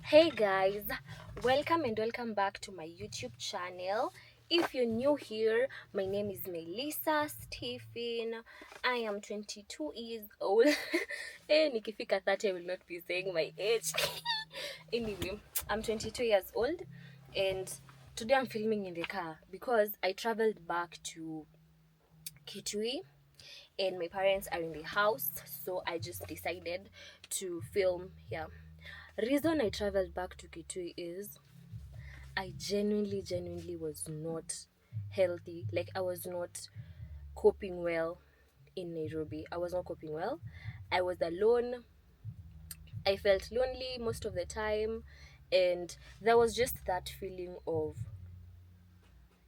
Hey guys, welcome back to my YouTube channel. If you're new here, my name is Melissa Stephen. I am 22 years old. Nikifika 30 I will not be saying my age. Anyway, I'm 22 years old and today I'm filming in the car because I traveled back to Kitui and my parents are in the house, so I just decided to film here. Reason I traveled back to Kitui is I genuinely was not healthy. Like, I was not coping well in Nairobi. I was not coping well. I was alone. I felt lonely most of the time, and there was just that feeling of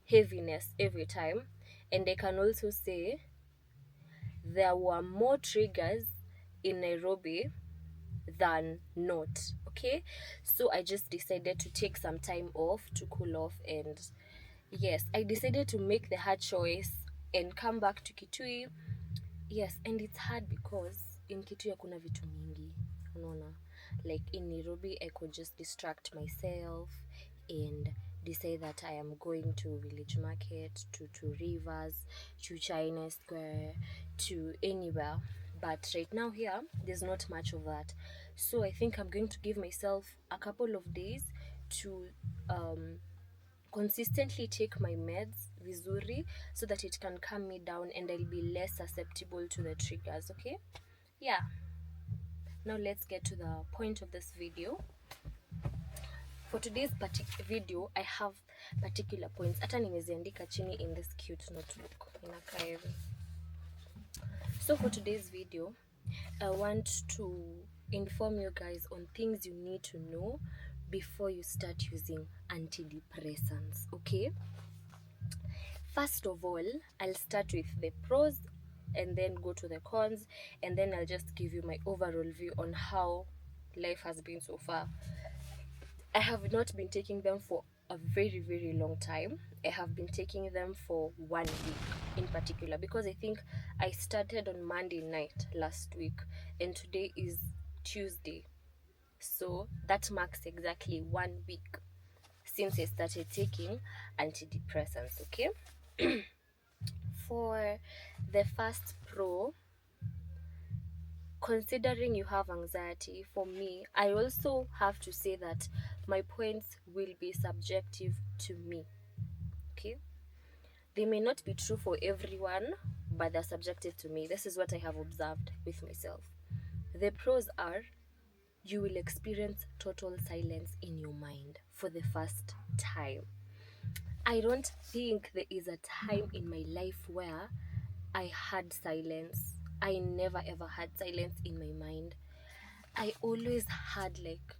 heaviness every time. And I can also say there were more triggers in Nairobi than not. Okay, so I just decided to take some time off to cool off, and yes, I decided to make the hard choice and come back to Kitui. Yes, and it's hard because in Kitui hakuna vitu mingi, unaona. Like in Nairobi I could just distract myself and decide that I am going to village market, to rivers, to China Square, to anywhere. But right now here there's not much of that, so I think I'm going to give myself a couple of days to consistently take my meds vizuri so that it can calm me down and I'll be less susceptible to the triggers. Okay, yeah, now let's get to the point of this video. For today's video I have particular points, hata nimeziandika chini in this cute notebook inakaa hivi. So for today's video I want to inform you guys on things you need to know before you start using antidepressants. Okay, first of all, I'll start with the pros and then go to the cons, and then I'll just give you my overall view on how life has been so far. I have not been taking them for a very long time. I have been taking them for 1 week in particular because I think I started on Monday night last week and today is Tuesday. So that marks exactly 1 week since I started taking antidepressants. Okay. For the first pro, considering you have anxiety, for me, I also have to say that my points will be subjective to me. Okay, they may not be true for everyone, but they're subjective to me. This is what I have observed with myself. The pros are you will experience total silence in your mind for the first time. I don't think there is a time in my life where I had silence. I never ever had silence in my mind. I always had like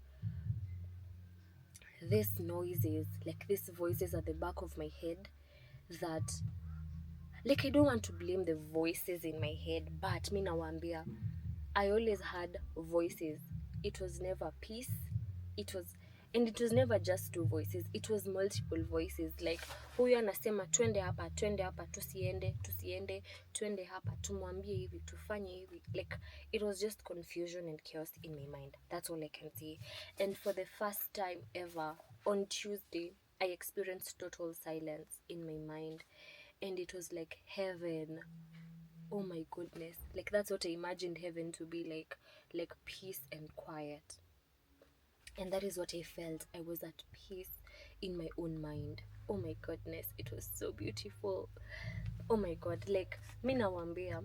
these noises, like these voices at the back of my head that, like, I don't want to blame the voices in my head, but mi nawambia, I always had voices. It was never peace. It was, and it was never just two voices. It was multiple voices. Like, huyu anasema twende hapa, tusiende, twende hapa, tumwambie hivi, tufanye hivi. Like, it was just confusion and chaos in my mind. That's all I can say. And for the first time ever, on Tuesday, I experienced total silence in my mind. And it was like heaven. Oh my goodness, like that's what I imagined heaven to be like peace and quiet. And that is what I felt. I was at peace in my own mind. Oh my goodness, it was so beautiful. Oh my god, like mi nawambia,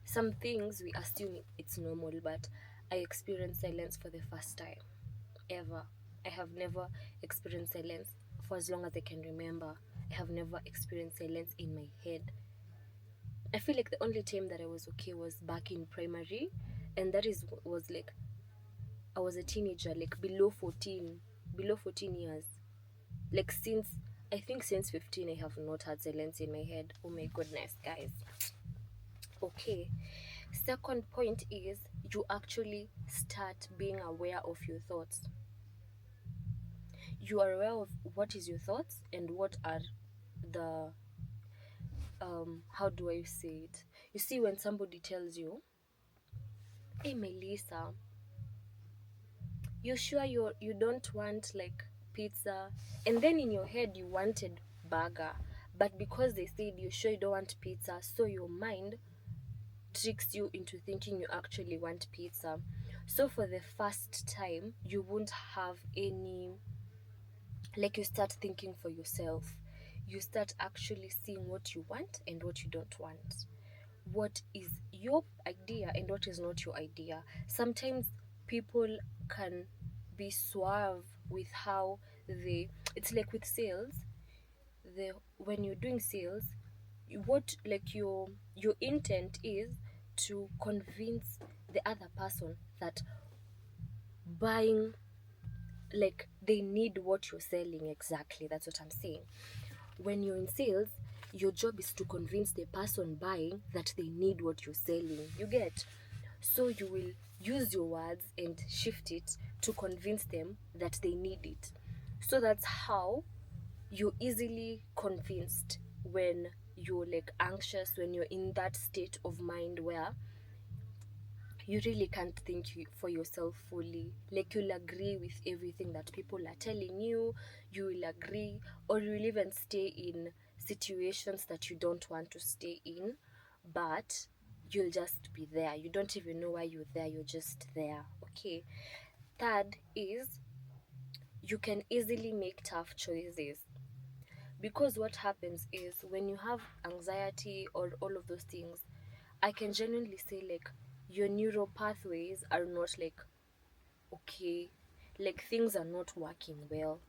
some things we assume it's normal, but I experienced silence for the first time ever. I have never experienced silence for as long as I can remember. I have never experienced silence in my head. I feel like the only time that I was okay was back in primary, and that was like I was a teenager, like below 14 years. Like I think since 15 I have not had silence in my head. Oh my goodness, guys. Okay. Second point is you actually start being aware of your thoughts. You are aware of what is your thoughts and what are the how do I say it? You see, when somebody tells you, hey Melissa, You sure you don't want like pizza? And then in your head you wanted burger, but because they said you sure you don't want pizza, so your mind tricks you into thinking you actually want pizza. So for the first time you won't have any, like, you start thinking for yourself. You start actually seeing what you want and what you don't want, what is your idea and what is not your idea. Sometimes people can be suave with how they, it's like with sales, the when you're doing sales, what, like, your intent is to convince the other person that buying, like, they need what you're selling. Exactly, that's what I'm saying. When you're in sales, your job is to convince the person buying that they need what you're selling. You get? So you will use your words and shift it to convince them that they need it. So that's how you're easily convinced when you're like anxious, when you're in that state of mind where you really can't think for yourself fully. Like, you'll agree with everything that people are telling you, you will agree, or you'll even stay in situations that you don't want to stay in, but you'll just be there. You don't even know why you're there, you're just there. Okay. Third is, you can easily make tough choices. Because what happens is, when you have anxiety or all of those things, I can genuinely say, like, your neural pathways are not like okay, like things are not working well.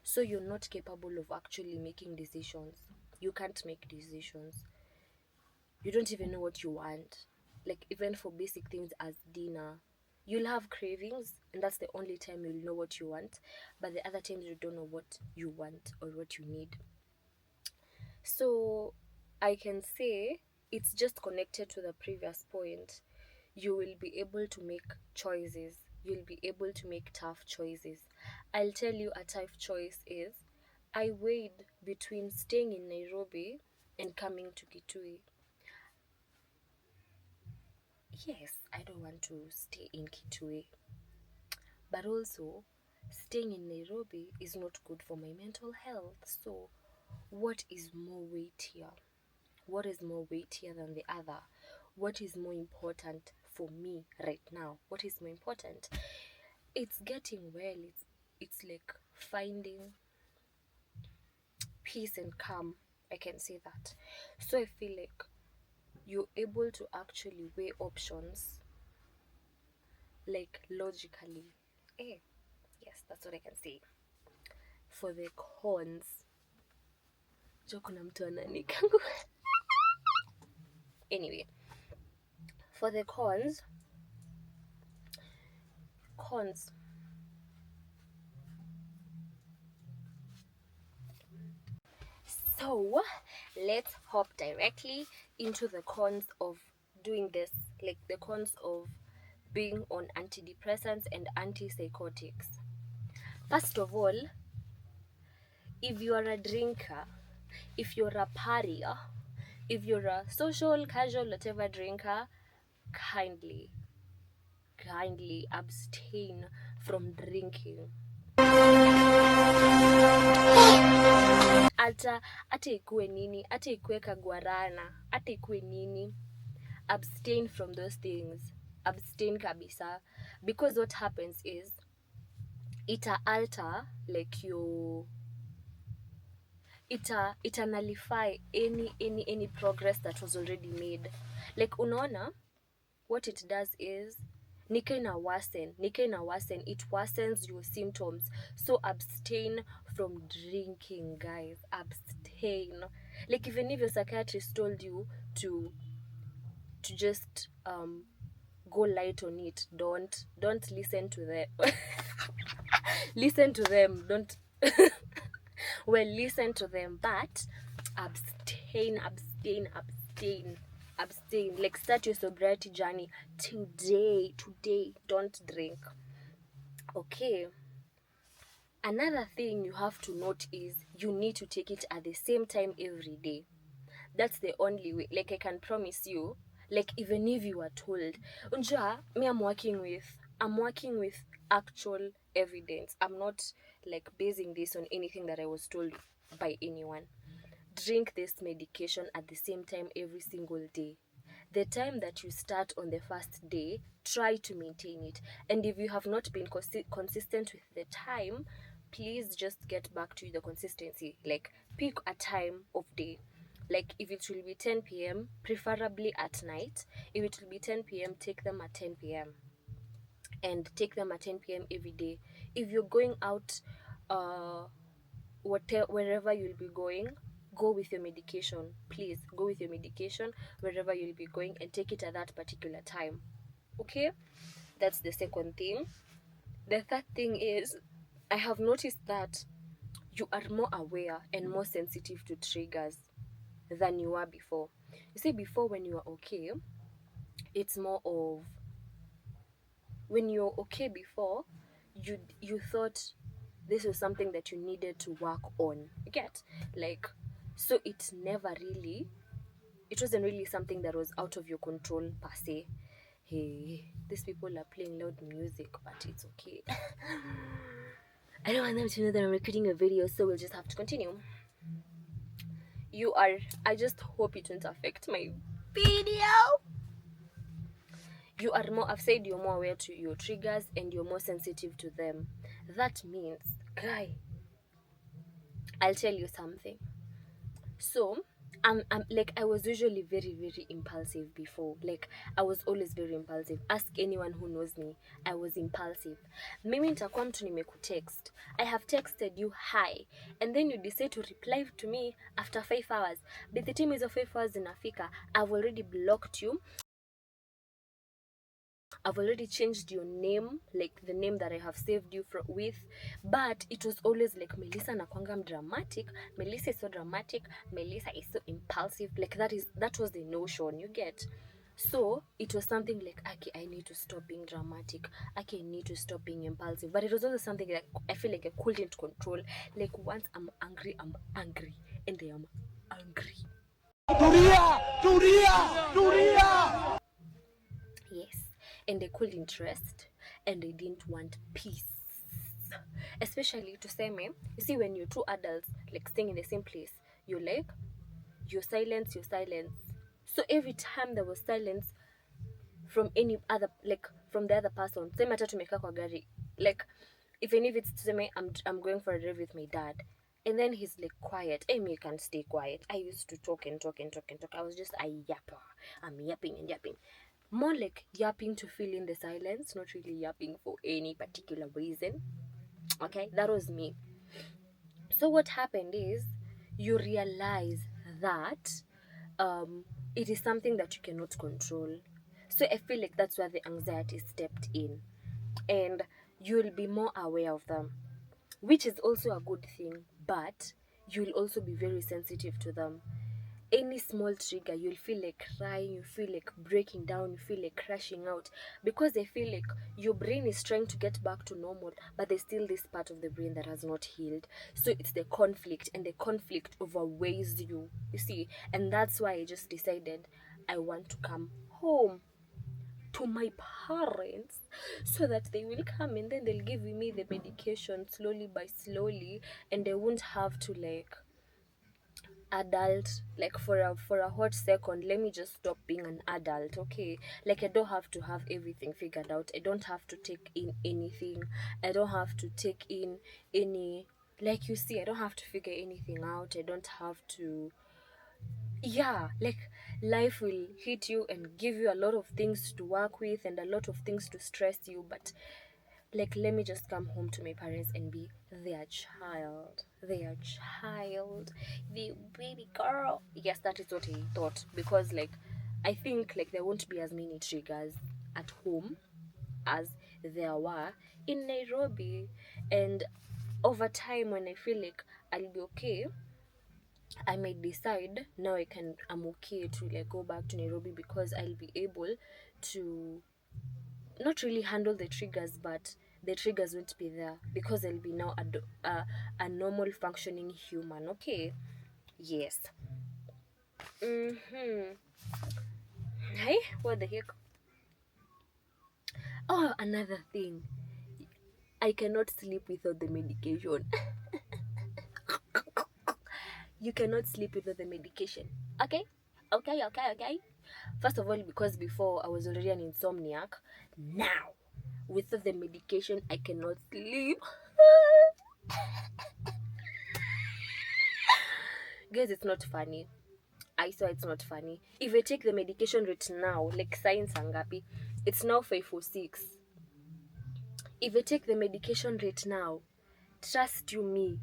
So you're not capable of actually making decisions. You can't make decisions. You don't even know what you want. Like, even for basic things as dinner, you'll have cravings, and that's the only time you'll know what you want. But the other times you don't know what you want or what you need. So I can say it's just connected to the previous point. You will be able to make choices. You'll be able to make tough choices. I'll tell you, a tough choice is, I weighed between staying in Nairobi and coming to Kitui. Yes, I don't want to stay in Kitui, but also staying in Nairobi is not good for my mental health. So what is more weightier? What is more weightier than the other? What is more important for me right now? What is more important? It's getting well. It's like finding peace and calm. I can say that. So I feel like you're able to actually weigh options, like, logically. Eh, yes, that's what I can say. For the cons, jo kuna mtu ananikangu. Anyway, for the cons, so let's hop directly into the cons of doing this, like the cons of being on antidepressants and antipsychotics. First of all, if you are a drinker, if you're a pariah, if you're a social, casual, whatever drinker, kindly abstain from drinking. Hata ikue nini, hata ikue kagwarana, hata ikue nini, abstain from those things. Abstain kabisa. Because what happens is, ita alter, like, your, ita nullify any progress that was already made. Like, unaona, what it does is, nika ina worsen, it worsens your symptoms. So abstain from drinking, guys. Abstain. Like, even if your psychiatrist told you to just go light on it, don't listen to them. Listen to them, don't well, listen to them, but abstain. Like, start your sobriety journey today. Don't drink. Okay. Another thing you have to note is, you need to take it at the same time every day. That's the only way. Like, I can promise you, like, even if you are told, unja, me, I'm working with actual evidence. I'm not like basing this on anything that I was told by anyone. Drink this medication at the same time every single day. The time that you start on the first day, try to maintain it. And if you have not been consistent with the time, please just get back to the consistency. Like, pick a time of day. Like, if it will be 10 p.m., preferably at night. If it will be 10 p.m., take them at 10 p.m. And take them at 10 p.m. every day. If you're going out, wherever you'll be going, go with your medication. Please go with your medication wherever you'll be going, and take it at that particular time. Okay, that's the second thing. The third thing is, I have noticed that you are more aware and more sensitive to triggers than you were before. You see, before, when you are okay, it's more of, when you're okay before, you thought this was something that you needed to work on. You get, like, so it wasn't really something that was out of your control per se. Hey, these people are playing loud music, but it's okay. I don't want them to know that I'm recording a video, so we'll just have to continue. I just hope it won't affect my video. I've said you're more aware to your triggers and you're more sensitive to them. That means, guy, I'll tell you something. So, I'm like, I was usually very, very impulsive before. Like, I was always very impulsive. Ask anyone who knows me. I was impulsive. Mimi nitakuwa mtu nimekutext. I have texted you hi, and then you decide to reply to me after 5 hours. By the time hizo 5 hours zinafika, I've already blocked you. I've already changed your name, like the name that I have saved you with. But it was always like, Melissa nakwanga dramatic, Melissa is so dramatic, Melissa is so impulsive. Like, that was the notion, you get. So it was something like, okay, I need to stop being dramatic. Okay, I need to stop being impulsive. But it was also something like, I feel like I couldn't control. Like, once I'm angry, and I am angry. Turia! Yes, and I couldn't rest, and I didn't want peace. Especially to say me, you see, when you're two adults like staying in the same place, you're like, you silence. So every time there was silence from any other, like from the other person, same matter to make kwa gari, like even if it's to say me, I'm going for a drive with my dad, and then he's like quiet. Amy, you can't stay quiet. I used to talk and talk. I was just a yapper. I'm yapping and yapping. More like yapping to fill in the silence, not really yapping for any particular reason. Okay, that was me. So what happened is, you realize that it is something that you cannot control. So I feel like that's where the anxiety stepped in, and you'll be more aware of them, which is also a good thing, but you'll also be very sensitive to them. Any small trigger, you'll feel like crying, you feel like breaking down, you feel like crashing out, because I feel like your brain is trying to get back to normal, but there's still this part of the brain that has not healed. So it's the conflict, and the conflict overweighs you see. And that's why I just decided I want to come home to my parents, so that they will come and then they'll give me the medication slowly by slowly, and I won't have to like adult, like for a hot second. Let me just stop being an adult. Okay, like I don't have to have everything figured out. I don't have to take in anything. I don't have to take in any, like, you see, I don't have to figure anything out. I don't have to, yeah, like, life will hit you and give you a lot of things to work with and a lot of things to stress you, but like, let me just come home to my parents and be their child, their baby girl. Yes, that is what I thought, because like, I think like there won't be as many triggers at home as there were in Nairobi. And over time, when I feel like I'll be okay, I might decide now I'm okay to like go back to Nairobi, because I'll be able to not really handle the triggers, but the triggers won't be there, because I'll be now a normal functioning human. Okay, yes. Hey, what the heck? Oh, another thing, I cannot sleep without the medication. You cannot sleep without the medication. Okay? Okay. First of all, because before I was already an insomniac. Now, without the medication, I cannot sleep. Guys, it's not funny. I swear it's not funny. If I take the medication right now, like science angapi, it's now 5:06. If I take the medication right now, trust you me,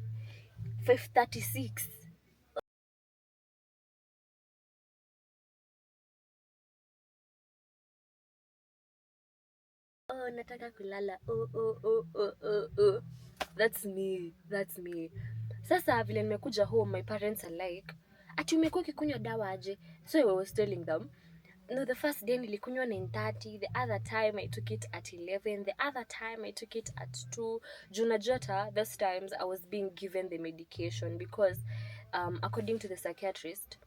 5:36. Oh, nataka kulala. Oh. That's me. Sasa vile nimekuja home, my parents are like, ati umekuwa ukikunywa dawa aje? So I was telling them, no, the first day nilikunywa 9:30, the other time I took it at 11, the other time I took it at 2. Juna jota, those times I was being given the medication because according to the psychiatrist,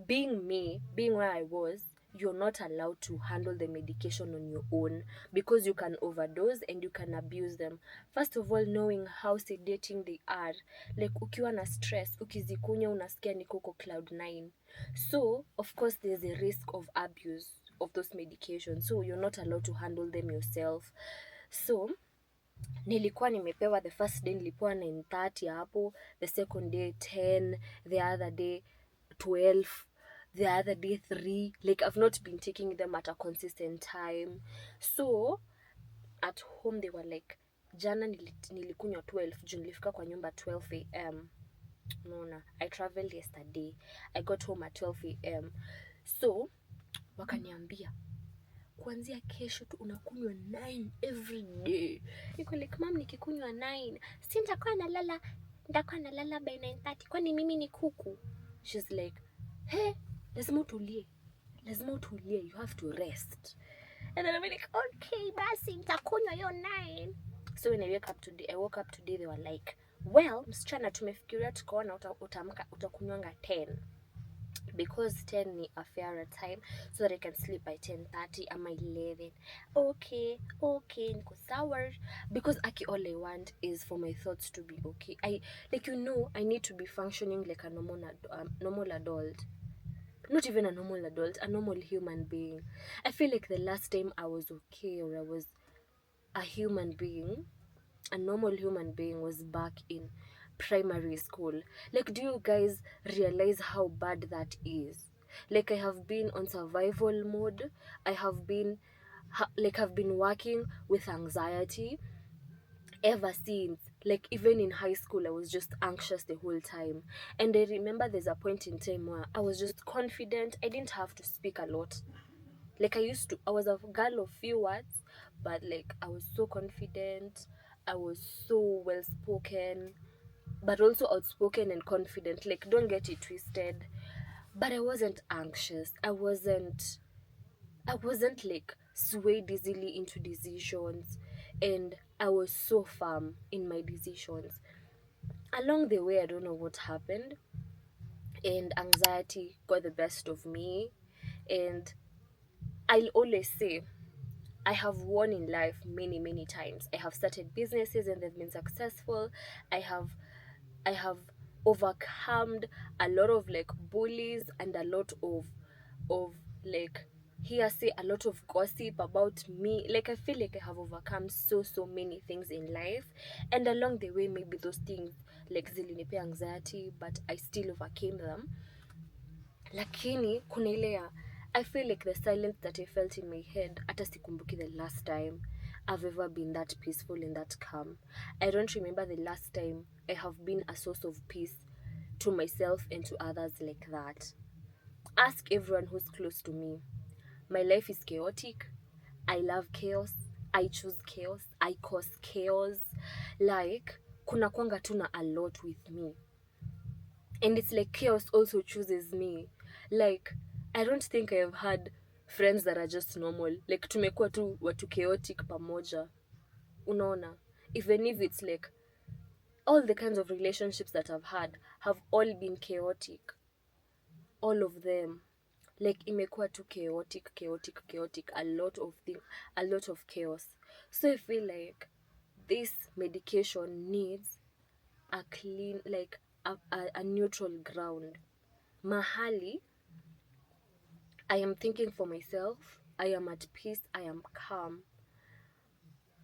being where I was, you're not allowed to handle the medication on your own because you can overdose and you can abuse them. First of all, knowing how sedating they are, like ukiwa na stress, ukizikunya unasikia niko uko cloud 9. So of course there's a risk of abuse of those medications, so you're not allowed to handle them yourself. So nilikuwa nimepewa, the first day nilipewa 9:30 hapo, the second day 10, the other day 12, the other day 3. Like I've not been taking them at a consistent time. So at home they were like, jana nilikunywa 12 juu nilifika kwa nyumba 12 am. Unaona, I traveled yesterday, I got home at 12 am. So wakaniambia kuanzia kesho tu unakunywa 9 every day. Niko like, mom, nikikunywa 9 si nitakuwa nalala by 9:30, kwani mimi ni kuku? She's like, hey, lazima utulie, you have to rest. And then I'm like, okay, basi nitakunywa hiyo 9. So when I woke up today, they were like, well, msichana, tumefikiria tukaona utakunywanga 10 because 10 ni a fairer time so that I can sleep by 10:30 ama 11. Okay, niko sawa, because all I want is for my thoughts to be okay. I need to be functioning like a normal adult. Not even a normal adult, a normal human being. I feel like the last time I was okay, or I was a normal human being, was back in primary school. Like, do you guys realize how bad that is? Like, I have been on survival mode. I have been I've been working with anxiety ever since. Like, even in high school, I was just anxious the whole time. And I remember there's a point in time where I was just confident. I didn't have to speak a lot. Like, I was a girl of few words, but like I was so confident. I was so well spoken, but also outspoken and confident. Like, don't get it twisted. But I wasn't anxious. I wasn't like swayed easily into decisions, and I was so firm in my decisions. Along the way, I don't know what happened, and anxiety got the best of me. And I'll always say, I have won in life many times. I have started businesses and they've been successful. I have overcome a lot of like bullies and a lot of like hearsay, a lot of gossip about me. Like, I feel like I have overcome so many things in life, and along the way maybe those things like zilinipea anxiety, but I still overcame them. Lakini kuna ile ya, I feel like the silence that I felt in my head, hata sikumbuki the last time I've ever been that peaceful and that calm. I don't remember the last time I have been a source of peace to myself and to others like that. Ask everyone who's close to me. My life is chaotic. I love chaos. I choose chaos. I cause chaos. Like, kuna kwanga tuna a lot with me. And it's like chaos also chooses me. Like, I don't think I have had friends that are just normal. Like, tumekuwa tu watu chaotic pamoja. Unaona? Even if it's like, all the kinds of relationships that I've had have all been chaotic. All of them. Like, imekuwa tu chaotic. A lot of chaos. So I feel like this medication needs a clean, like a neutral ground. Mahali I am thinking for myself, I am at peace, I am calm.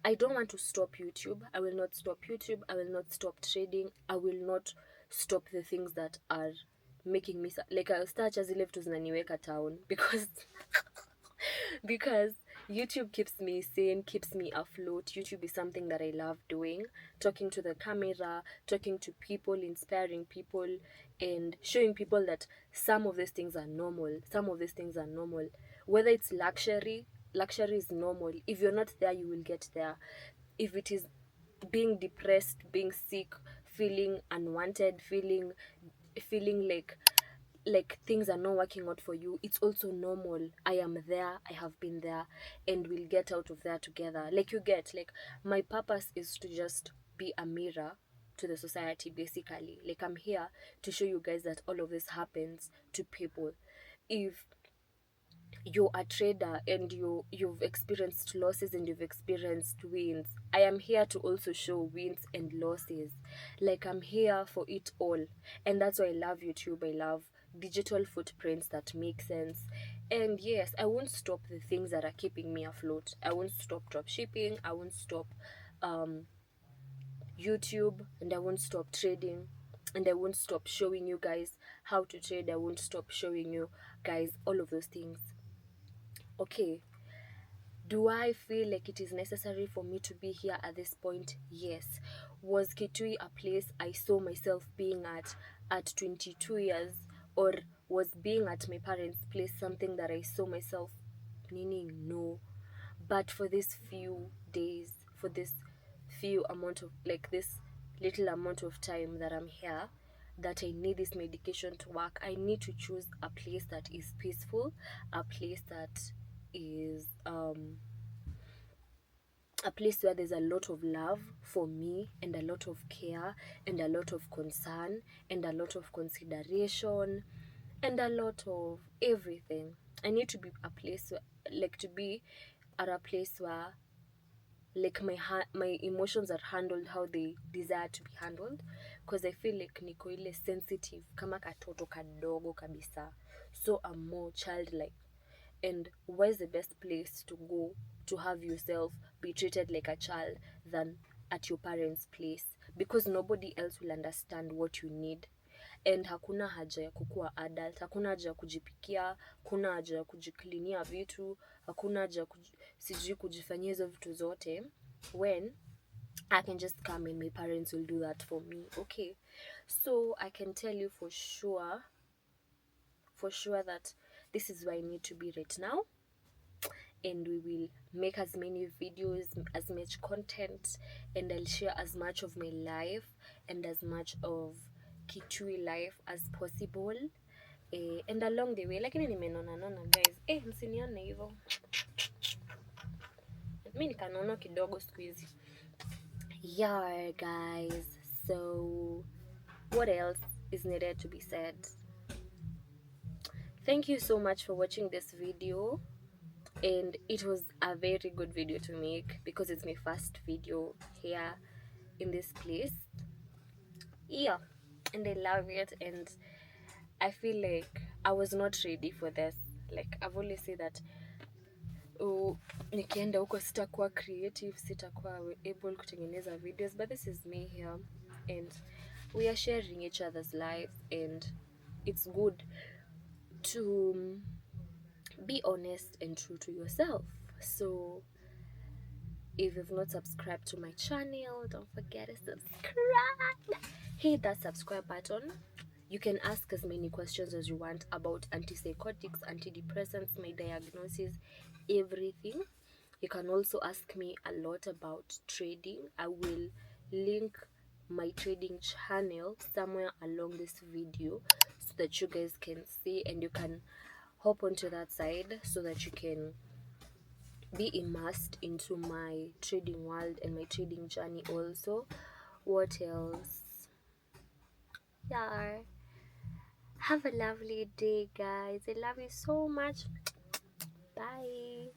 I don't want to stop YouTube. I will not stop YouTube. I will not stop trading. I will not stop the things that are making me like I'll start zile vitu zinaniweka town because because YouTube keeps me sane, keeps me afloat. YouTube is something that I love doing. Talking to the camera, talking to people, inspiring people, and showing people that some of these things are normal. Some of these things are normal. Whether it's luxury, luxury is normal. If you're not there, you will get there. If it is being depressed, being sick, feeling unwanted, feeling like things are not working out for you, it's also normal. I am there, I have been there, and we'll get out of there together. Like, you get, like, my purpose is to just be a mirror to the society, basically. Like, I'm here to show you guys that all of this happens to people. If you're a trader and you've experienced losses and you've experienced wins, I am here to also show wins and losses. Like, I'm here for it all. And that's why I love YouTube. I love digital footprints that make sense. And yes, I won't stop the things that are keeping me afloat. I won't stop drop shipping. I won't stop YouTube, and I won't stop trading, and I won't stop showing you guys how to trade. I won't stop showing you guys all of those things. Okay, do I feel like it is necessary for me to be here at this point? Yes. Was Kitui a place I saw myself being at 22 years? Or was being at my parents' place something that I saw myself meaning? No. But for these few days, for this few amount of, like, this little amount of time that I'm here, that I need this medication to work, I need to choose a place that is peaceful, a place that is a place where there's a lot of love for me, and a lot of care, and a lot of concern, and a lot of consideration, and a lot of everything. I need to be a place where, like, to be at a place where, like, my emotions are handled how they desire to be handled, because I feel like niko ile sensitive kama katoto kadogo kabisa, so I'm more childlike. And where's the best place to go to have yourself be treated like a child than at your parents' place? Because nobody else will understand what you need. And hakuna haja ya kukua adult, hakuna haja ya kujipikia, hakuna haja ya kujiklinia vitu, hakuna haja ya sijui kujifanyia hizo vitu zote, when I can just come and my parents will do that for me. Okay, so I can tell you for sure that this is where I need to be right now, and we will make as many videos, as much content, and I'll share as much of my life and as much of Kitui life as possible. And along the way, lakini nimenona guys, msinione hivyo, mimi nikanono kidogo siku hizi. Yeah, guys, so what else is needed to be said? Thank you so much for watching this video, and it was a very good video to make because it's my first video here in this place. Yeah, and I love it, and I feel like I was not ready for this. Like, I've always said that, oh, nikienda huko sitakuwa creative, sitakuwa able kutengeneza videos, but this is me here, and we are sharing each other's lives, and it's good to be honest and true to yourself. So if you've not subscribed to my channel, don't forget to subscribe. Hit that subscribe button. You can ask as many questions as you want about antipsychotics, antidepressants, my diagnosis, everything. You can also ask me a lot about trading. I will link my trading channel somewhere along this video so that you guys can see, and you can hop onto that side so that you can be immersed into my trading world and my trading journey also. What else? Yeah, have a lovely day, guys. I love you so much. Bye.